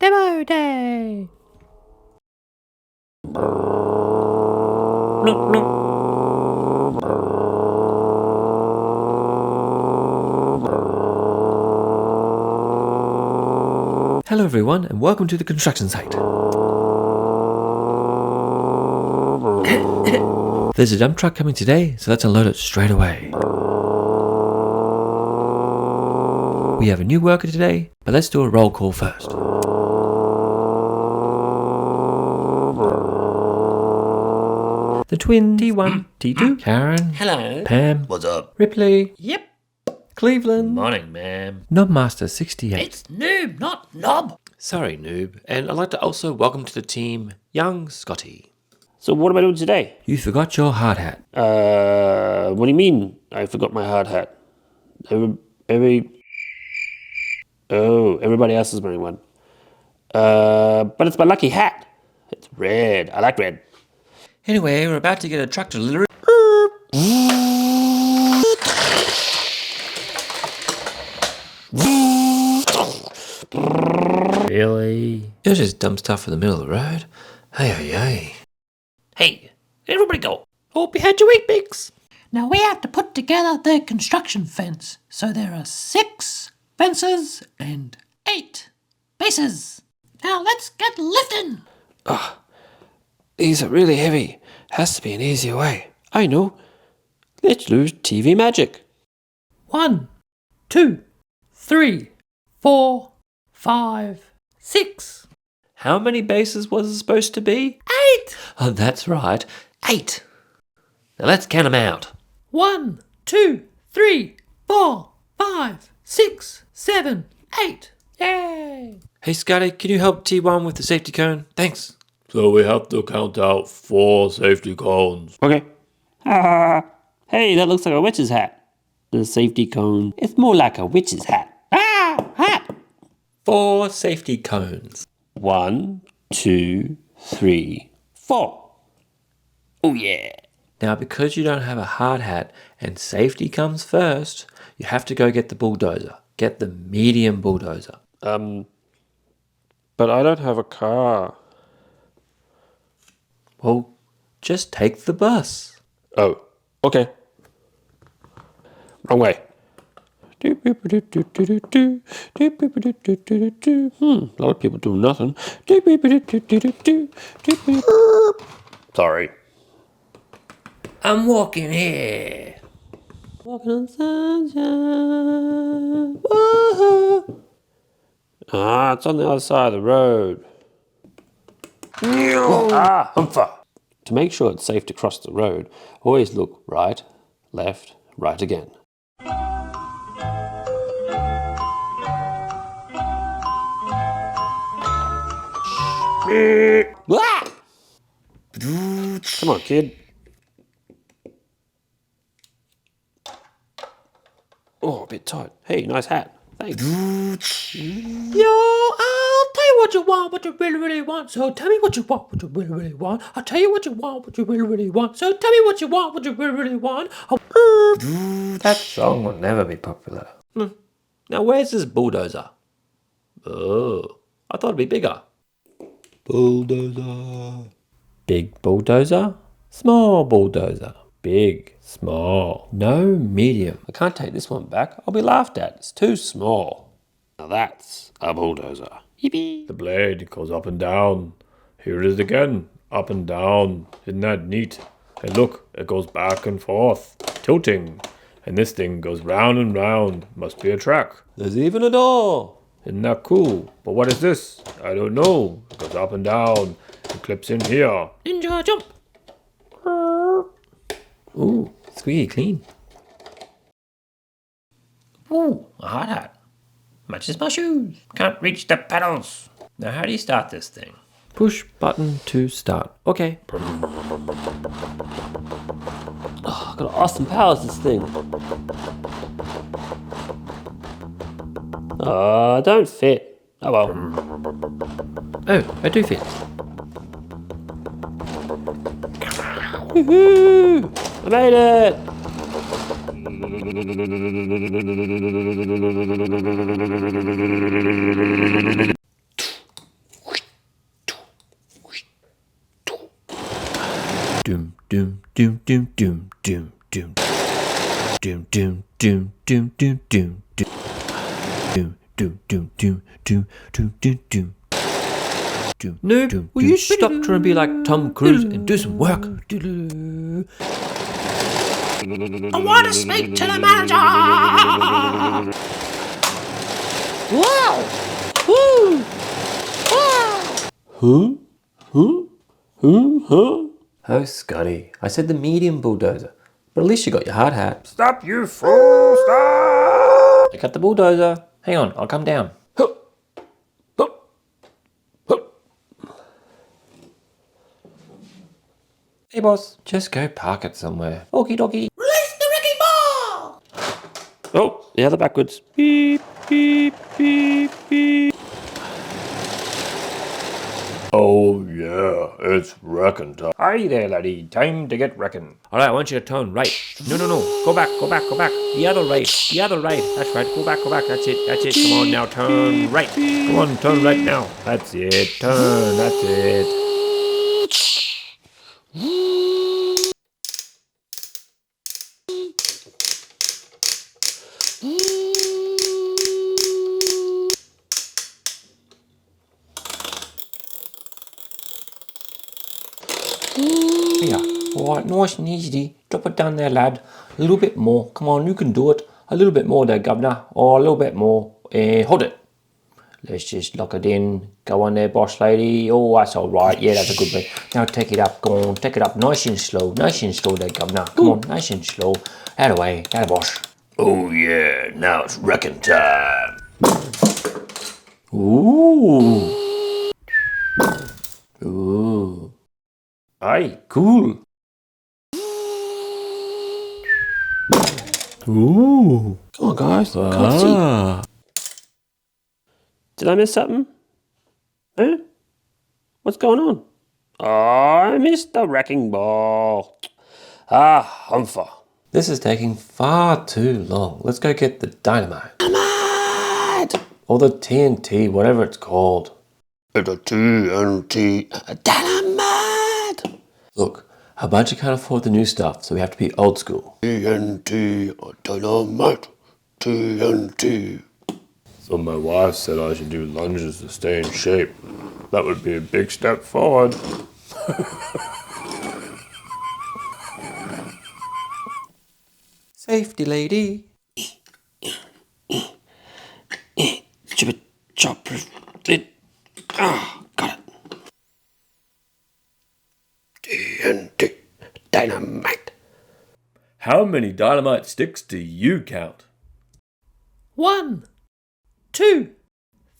Demo Day! Hello everyone and welcome to the construction site. There's a dump truck coming today, so let's unload it straight away. We have a new worker today, but let's do a roll call first. The twin T1, T2, Karen, Hello. Pam, What's up? Ripley, Yep. Cleveland, Morning, ma'am. Knobmaster 68. It's noob, not knob. Sorry, noob. And I'd like to also welcome to the team, young Scotty. So what am I doing today? You forgot your hard hat. What do you mean I forgot my hard hat? Everybody else is wearing one. But it's my lucky hat. It's red. I like red. Anyway, we're about to get a truck delivery. Really? You're just dumb stuff in the middle of the road. Hey. Hey, everybody go. Hope you had your week, Bix. Now we have to put together the construction fence. So there are 6 fences and 8 bases. Now let's get lifting. These are really heavy. Has to be an easier way. I know. Let's lose TV magic. 1, 2, 3, 4, 5, 6. How many bases was it supposed to be? 8. Oh, that's right. 8. Now let's count them out. 1, 2, 3, 4, 5, 6, 7, 8. Yay! Hey, Scotty, can you help T1 with the safety cone? Thanks. So we have to count out 4 safety cones. Okay. Hey, that looks like a witch's hat. The safety cone. It's more like a witch's hat. Hat! 4 safety cones. 1, 2, 3, 4. Oh yeah. Now, because you don't have a hard hat and safety comes first, you have to go get the bulldozer. Get the medium bulldozer. But I don't have a car. Well, just take the bus. Oh, okay. Wrong way. A lot of people do nothing. Sorry. I'm walking here. Walking on sunshine. Whoa. It's on the other side of the road. Humpher. To make sure it's safe to cross the road, always look right, left, right again. Come on, kid. Oh, a bit tight. Hey, nice hat. Thanks. Yo, I'll tell you what you want, what you really want. So tell me what you want, what you really want. I'll tell you what you want, what you really want. So tell me what you want, what you really want. That song will never be popular. Now, where's this bulldozer? Oh, I thought it'd be bigger. Bulldozer. Big bulldozer, small bulldozer. Big, small, no medium. I can't take this one back. I'll be laughed at. It's too small. Now that's a bulldozer. Yippee. The blade goes up and down. Here it is again. Up and down. Isn't that neat? And look, it goes back and forth, tilting. And this thing goes round and round. Must be a track. There's even a door. Isn't that cool? But what is this? I don't know. It goes up and down. It clips in here. Ninja jump. Ooh, squeaky clean. Ooh, a hard hat. Matches my shoes. Can't reach the pedals. Now, how do you start this thing? Push button to start. Okay. Oh, got awesome powers, this thing. Don't fit. Oh well. Oh, I do fit. Woohoo! I made it! doom, doom, doom, doom, doom, doom, doom, doom, doom, doom, doom, doom, doom, doom, doom, doom, doom, doom, doom, doom. Noob, will you stop trying to be like Tom Cruise and do some work? I want to speak to the manager! Wow! Woo! Wow! Oh, Scotty, I said the medium bulldozer, but at least you got your hard hat. Stop, you fool! Stop! I got the bulldozer. Hang on, I'll come down. Hey, boss, just go park it somewhere. Okie dokie. Release the wrecking ball! Oh, the other backwards. Beep, beep, beep, beep. Oh yeah, it's wrecking time. Hi there, laddie. Time to get wrecking. All right, I want you to turn right. No. Go back. The other right. That's right. Go back. That's it. Come on now, turn right. Come on, turn right now. That's it. Turn. That's it. Yeah. All right, nice and easy. Drop it down there, lad. A little bit more. Come on, you can do it. A little bit more there, governor. Or a little bit more. Hold it. Let's just lock it in. Go on there, boss lady. Oh, that's all right. Yeah, that's a good bit. Now take it up. Go on, take it up nice and slow. Nice and slow there, governor. Come on, nice and slow. Out of the way. Out of the boss. Oh yeah, now it's wrecking time. Ooh. Ooh. Aye, cool. Ooh. Come on, guys. Can't see. Did I miss something? Huh? What's going on? Oh, I missed the wrecking ball. Ah, humpher. This is taking far too long. Let's go get the dynamite. Dynamite! Or the TNT, whatever it's called. It's a TNT. Dynamite! Look, our budget can't afford the new stuff, so we have to be old school. TNT, dynamite, TNT. So my wife said I should do lunges to stay in shape. That would be a big step forward. Safety lady. Stupid chopproof lid. Ah, got it. TNT, dynamite. How many dynamite sticks do you count? 1, 2,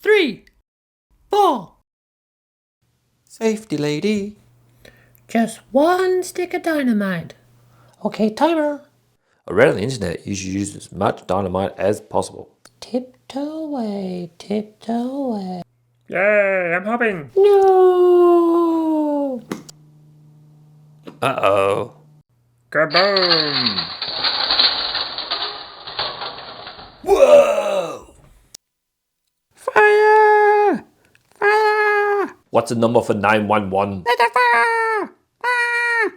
3, 4. Safety lady. Just 1 stick of dynamite. Okay, timer. I read on the internet you should use as much dynamite as possible. Tiptoe away, tiptoe away. Yay, I'm hopping. No! Uh-oh. Kaboom. Whoa! Fire! Fire! What's the number for 911? There's a fire! Fire!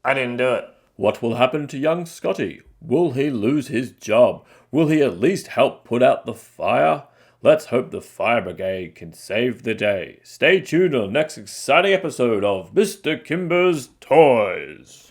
I didn't do it. What will happen to young Scotty? Will he lose his job? Will he at least help put out the fire? Let's hope the fire brigade can save the day. Stay tuned on the next exciting episode of Mr. Kimber's Toys.